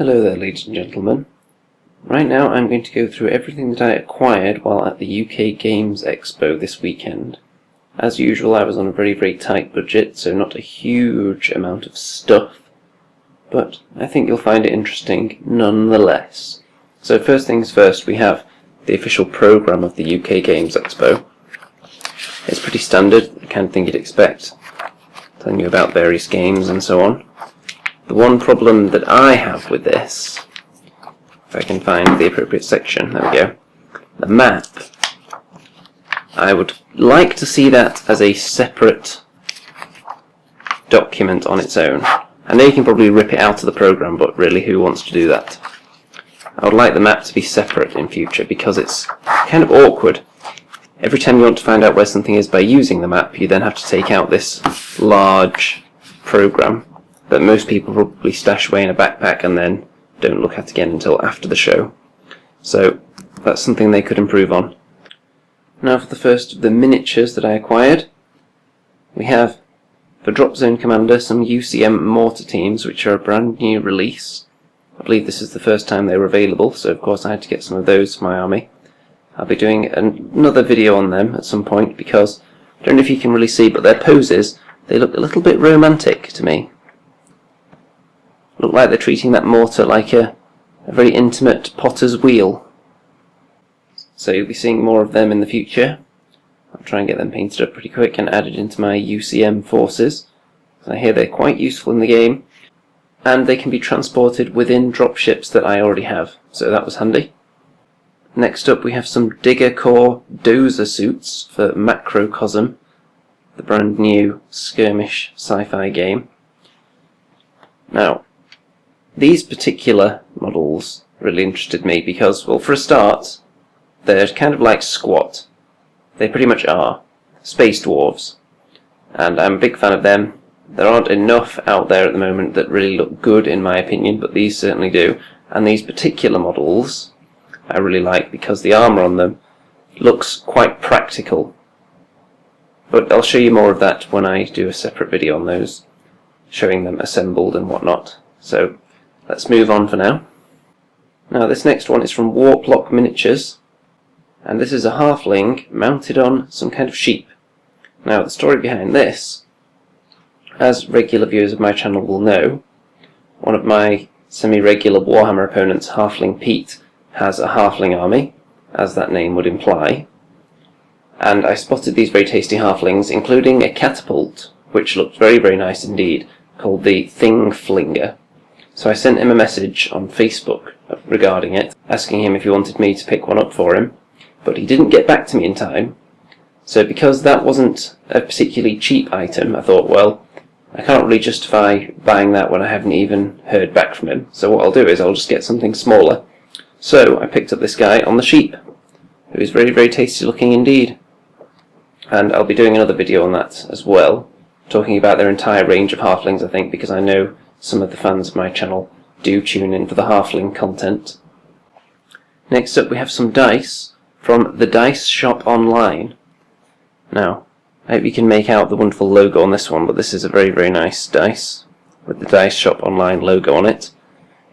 Hello there, ladies and gentlemen. Right now I'm going to go through everything that I acquired while at the UK Games Expo this weekend. As usual, I was on a very tight budget, so not a huge amount of stuff, but I think you'll find it interesting nonetheless. So first things first, we have the official programme of the UK Games Expo. It's pretty standard, the kind of thing you'd expect, telling you about various games and so on. The one problem that I have with this, if I can find the appropriate section, there we go, the map, I would like to see that as a separate document on its own. I know you can probably rip it out of the programme, but really who wants to do that? I would like the map to be separate in future because it's kind of awkward. Every time you want to find out where something is by using the map, you then have to take out this large programme that most people probably stash away in a backpack and then don't look at again until after the show. So that's something they could improve on. Now for the first of the miniatures that I acquired, we have, for Drop Zone Commander, some UCM mortar teams, which are a brand new release. I believe this is the first time they were available, so of course I had to get some of those for my army. I'll be doing another video on them at some point because, I don't know if you can really see, but their poses, they look a little bit romantic to me. Look like they're treating that mortar like a very intimate potter's wheel. So you'll be seeing more of them in the future. I'll try and get them painted up pretty quick and added into my UCM forces. I hear they're quite useful in the game, and they can be transported within dropships that I already have, so that was handy. Next up we have some Digger Corps Dozer suits for Macrocosm, the brand new skirmish sci-fi game. Now, these particular models really interested me because, well, for a start, they're kind of like squat. They pretty much are. Space dwarves. And I'm a big fan of them. There aren't enough out there at the moment that really look good in my opinion, but these certainly do. And these particular models I really like because the armour on them looks quite practical. But I'll show you more of that when I do a separate video on those, showing them assembled and whatnot. So let's move on for now. Now this next one is from Warplock Miniatures, and this is a halfling mounted on some kind of sheep. Now the story behind this, as regular viewers of my channel will know, one of my semi-regular Warhammer opponents, Halfling Pete, has a halfling army, as that name would imply, and I spotted these very tasty halflings, including a catapult, which looked very nice indeed, called the Thing Flinger. So I sent him a message on Facebook regarding it, asking him if he wanted me to pick one up for him, but he didn't get back to me in time. So because that wasn't a particularly cheap item, I thought, well, I can't really justify buying that when I haven't even heard back from him. So what I'll do is I'll just get something smaller. So I picked up this guy on the sheep, who is very tasty looking indeed. And I'll be doing another video on that as well, talking about their entire range of halflings, I think, because I know some of the fans of my channel do tune in for the halfling content. Next up we have some dice from the Dice Shop Online. Now, I hope you can make out the wonderful logo on this one, but this is a very nice dice with the Dice Shop Online logo on it.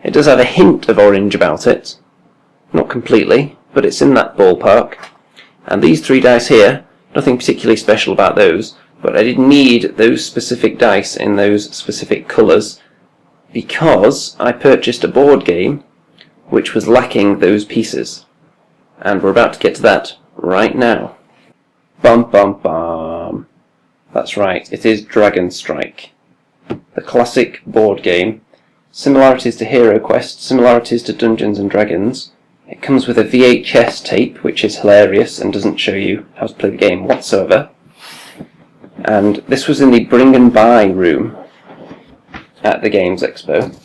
It does have a hint of orange about it, not completely, but it's in that ballpark. And these three dice here, nothing particularly special about those, but I did need those specific dice in those specific colours because I purchased a board game which was lacking those pieces. And we're about to get to that right now. Bum bum bum. That's right, it is Dragon Strike. The classic board game. Similarities to Hero Quest, similarities to Dungeons and Dragons. It comes with a VHS tape, which is hilarious and doesn't show you how to play the game whatsoever. And this was in the Bring and Buy room at the Games Expo.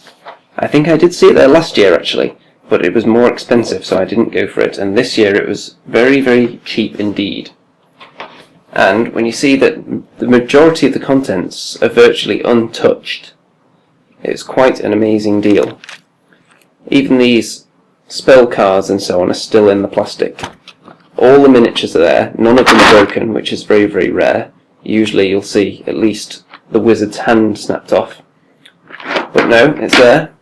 I think I did see it there last year actually, but it was more expensive so I didn't go for it, and this year it was very cheap indeed. And when you see that the majority of the contents are virtually untouched, it's quite an amazing deal. Even these spell cards and so on are still in the plastic. All the miniatures are there, none of them are broken, which is very rare. Usually you'll see at least the wizard's hand snapped off. But no, it's there.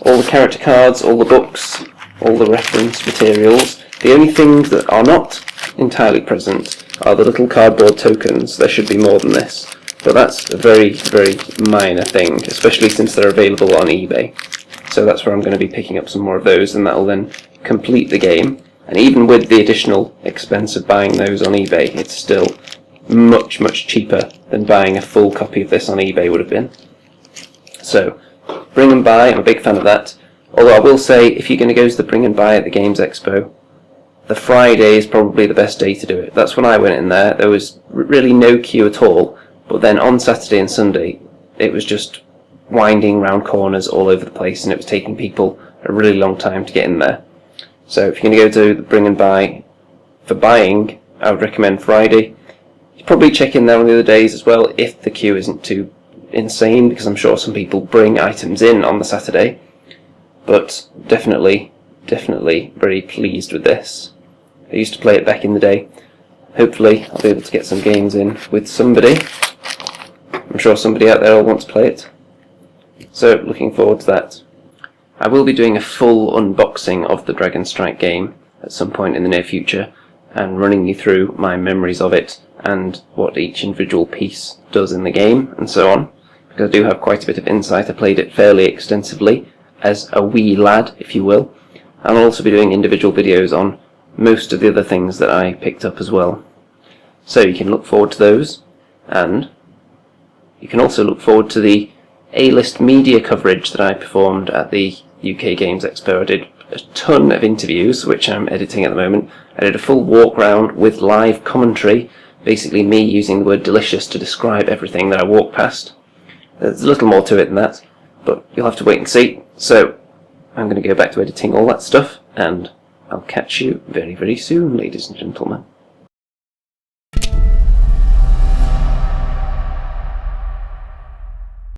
all the character cards, all the books, all the reference materials. The only things that are not entirely present are the little cardboard tokens. There should be more than this, but that's a very, very minor thing, especially since they're available on eBay. So that's where I'm going to be picking up some more of those, and that will then complete the game. And even with the additional expense of buying those on eBay, it's still much, much cheaper than buying a full copy of this on eBay would have been. So, bring and buy, I'm a big fan of that. Although I will say, if you're going to go to the bring and buy at the Games Expo, the Friday is probably the best day to do it. That's when I went in there. There was really no queue at all, but then on Saturday and Sunday, it was just winding round corners all over the place, and it was taking people a really long time to get in there. So if you're going to go to the bring and buy for buying, I would recommend Friday. You probably check in there on the other days as well if the queue isn't too insane, because I'm sure some people bring items in on the Saturday. But definitely very pleased with this. I used to play it back in the day. Hopefully I'll be able to get some games in with somebody. I'm sure somebody out there will want to play it. So looking forward to that. I will be doing a full unboxing of the Dragon Strike game at some point in the near future, and running you through my memories of it and what each individual piece does in the game and so on, because I do have quite a bit of insight. I played it fairly extensively as a wee lad, if you will, and I'll also be doing individual videos on most of the other things that I picked up as well. So you can look forward to those, and you can also look forward to the A-list media coverage that I performed at the UK Games Expo. I did a ton of interviews, which I'm editing at the moment. I did a full walk round with live commentary, basically me using the word delicious to describe everything that I walked past. There's a little more to it than that, but you'll have to wait and see. So I'm going to go back to editing all that stuff, and I'll catch you very, very soon, ladies and gentlemen.